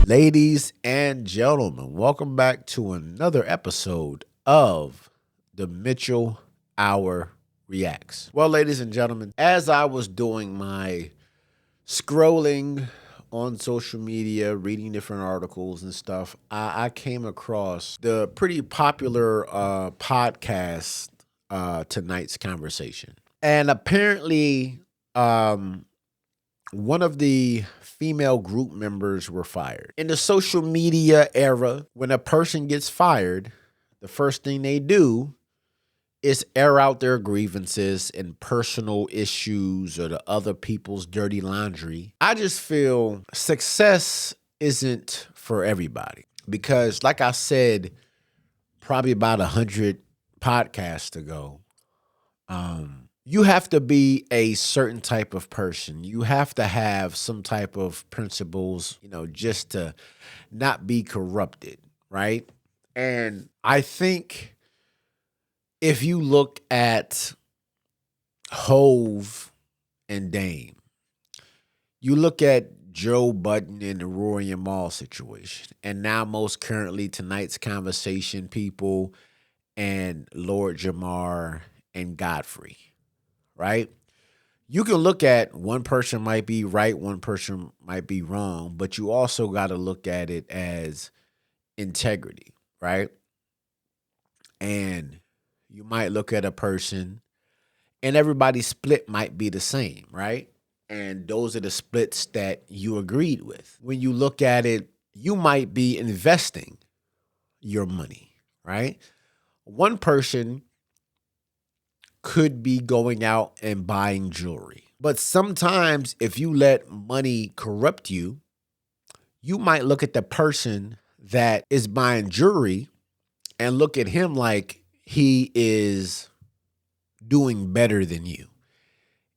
Ladies and gentlemen, welcome back to another episode of the Mitchell Hour Reacts. Well, ladies and gentlemen, as I was doing my scrolling on social media, reading different articles and stuff, I came across the pretty popular podcast, Tonight's Conversation. And apparently, um, one of the female group members were fired. In the social media era, when a person gets fired, the first thing they do is air out their grievances and personal issues or the other people's dirty laundry. I just feel success isn't for everybody because, like I said, probably about 100 podcasts ago, you have to be a certain type of person. You have to have some type of principles, just to not be corrupted, right? And I think if you look at Hove and Dame, you look at Joe Budden and the Rory and Maul situation, and now most currently tonight's conversation people and Lord Jamar and Godfrey, right? You can look at one person might be right, one person might be wrong, but you also got to look at it as integrity, right? And you might look at a person and everybody's split might be the same, right? And those are the splits that you agreed with. When you look at it, you might be investing your money, right? One person could be going out and buying jewelry. But sometimes if you let money corrupt you, you might look at the person that is buying jewelry and look at him like he is doing better than you.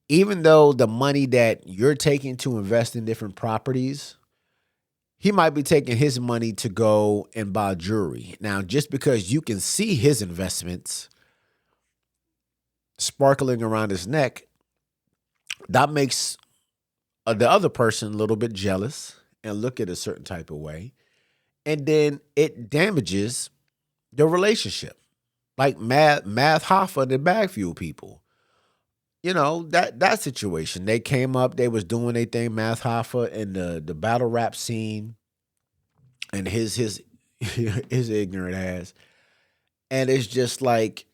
Even though the money that you're taking to invest in different properties, he might be taking his money to go and buy jewelry. Now, just because you can see his investments sparkling around his neck, that makes the other person a little bit jealous and look at a certain type of way. And then it damages the relationship. Like Math Hoffa and the Bag Fuel people. That situation. They came up, they was doing their thing, Math Hoffa and the battle rap scene and his his ignorant ass. And it's just like,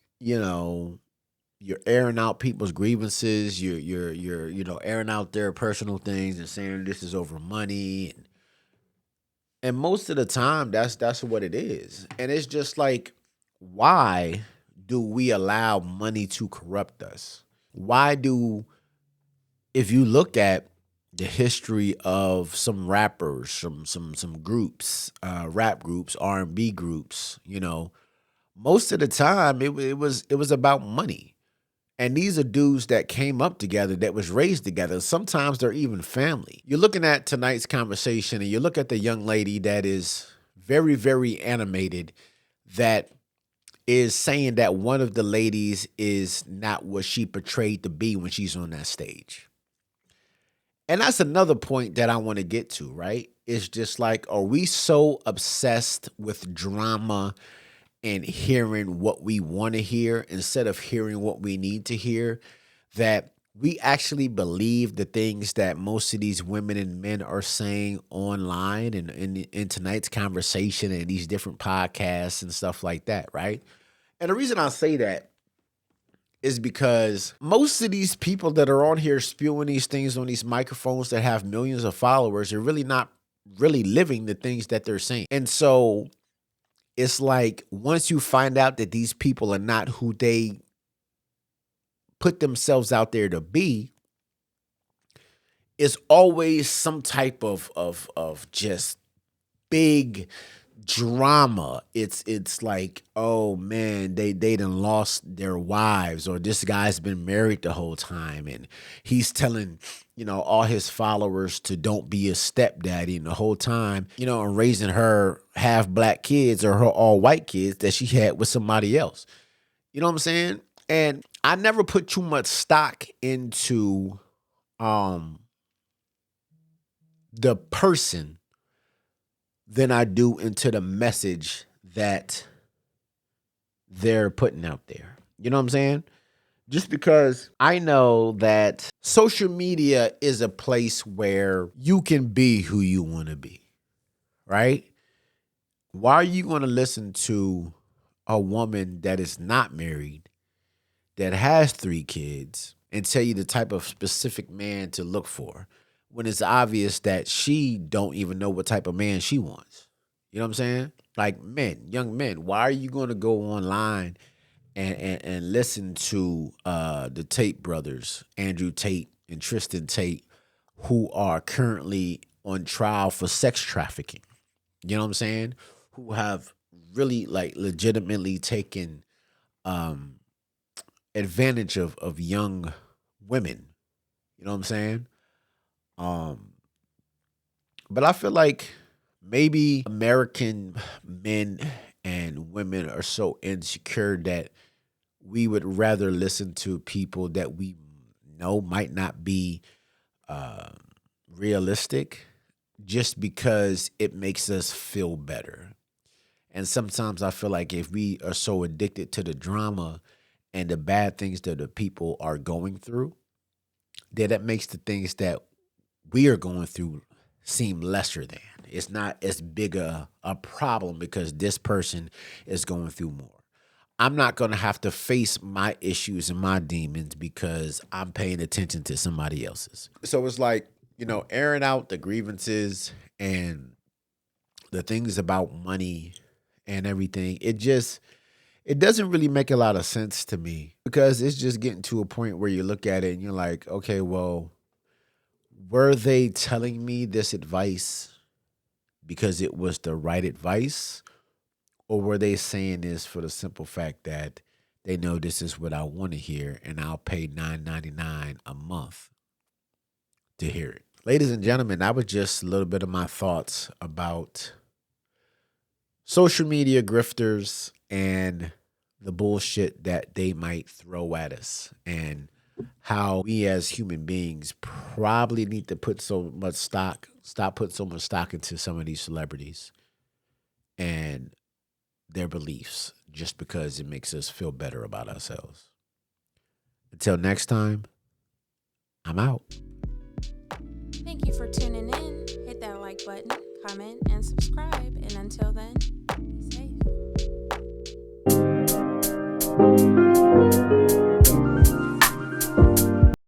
you're airing out people's grievances. You're airing out their personal things and saying this is over money. And most of the time, that's what it is. And it's just like, why do we allow money to corrupt us? Why do, if you look at the history of some rappers, some groups, rap groups, R&B groups, most of the time it was about money. And these are dudes that came up together, that was raised together. Sometimes they're even family. You're looking at tonight's conversation and you look at the young lady that is very, very animated, that is saying that one of the ladies is not what she portrayed to be when she's on that stage. And that's another point that I want to get to, right? It's just like, are we so obsessed with drama and hearing what we want to hear instead of hearing what we need to hear, that we actually believe the things that most of these women and men are saying online and in tonight's conversation and these different podcasts and stuff like that, right? And the reason I say that is because most of these people that are on here spewing these things on these microphones that have millions of followers are really not really living the things that they're saying. And so it's like, once you find out that these people are not who they put themselves out there to be, it's always some type of just big drama. It's like, oh man, they done lost their wives, or this guy's been married the whole time and he's telling all his followers to don't be a stepdaddy, and the whole time and raising her half black kids or her all white kids that she had with somebody else. You know what I'm saying? And I never put too much stock into the person than I do into the message that they're putting out there. You know what I'm saying? Just because I know that social media is a place where you can be who you want to be, right? Why are you going to listen to a woman that is not married, that has 3 kids, and tell you the type of specific man to look for when it's obvious that she don't even know what type of man she wants? You know what I'm saying? Like men, young men, why are you going to go online and listen to the Tate brothers, Andrew Tate and Tristan Tate, who are currently on trial for sex trafficking? You know what I'm saying? Who have really like legitimately taken um, advantage of young women. You know what I'm saying? Um, but I feel like maybe American men and women are so insecure that we would rather listen to people that we know might not be uh, realistic just because it makes us feel better. And sometimes I feel like if we are so addicted to the drama and the bad things that the people are going through, that makes the things that we are going through seem lesser than. It's not as big a problem because this person is going through more. I'm not going to have to face my issues and my demons because I'm paying attention to somebody else's. So it's like, airing out the grievances and the things about money and everything. It doesn't really make a lot of sense to me because it's just getting to a point where you look at it and you're like, okay, well, were they telling me this advice because it was the right advice? Or were they saying this for the simple fact that they know this is what I want to hear and I'll pay $9.99 a month to hear it? Ladies and gentlemen, that was just a little bit of my thoughts about social media grifters and the bullshit that they might throw at us, and how we as human beings probably need to stop putting so much stock into some of these celebrities and their beliefs just because it makes us feel better about ourselves. Until next time, I'm out. Thank you for tuning in. Hit that like button, comment, and subscribe. And until then, be safe.